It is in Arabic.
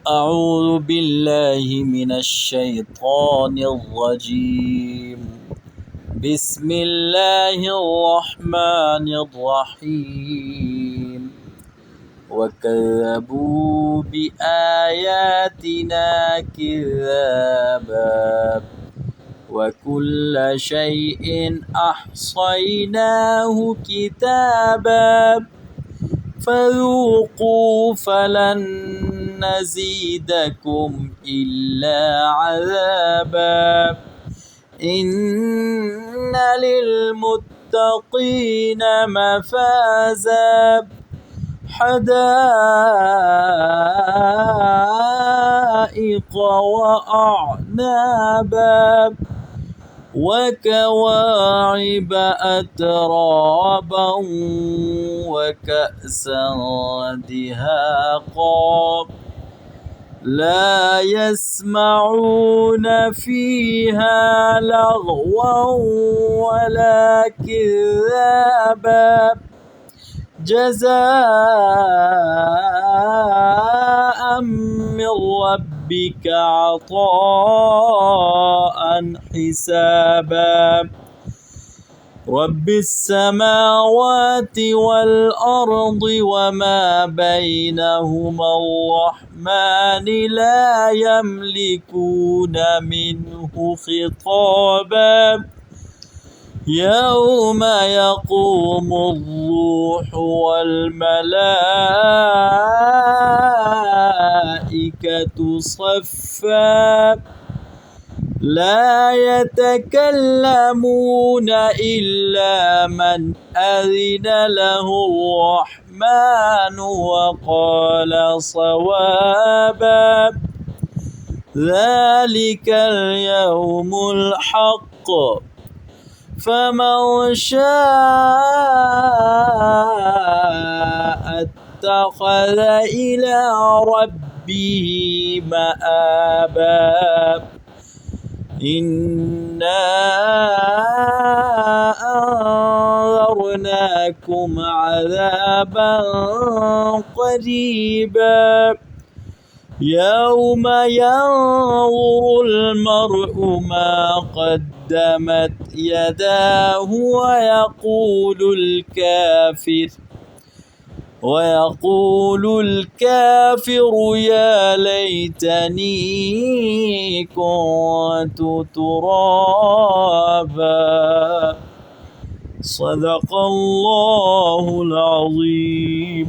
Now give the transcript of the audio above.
أعوذ بالله من الشيطان الرجيم. بسم الله الرحمن الرحيم. وكذبوا بآياتنا كذابا وكل شيء أحصيناه كتابا فذوقوا فلن نزيدكم إلا عذابا. إن للمتقين مفازا حدائق وأعنابا وكواعب أترابا وكأسا دهاقا لا يسمعون فيها لغوا ولا كذابا جزاء من ربك عطاء حسابا. رب السماوات والأرض وما بينهما الرحمن لا يملكون منه خطابا. يوم يقوم الروح والملائكة صفا لا يتكلمون إلا من أذن له الرحمن وقال صوابا. ذلك اليوم الحق فمن شاء اتخذ إلى ربه مآبا. إنا أنذرناكم عذابا قريبا يوم ينظر المرء ما قدمت يداه ويقول الكافر يا ليتني كنت ترابا. صدق الله العظيم.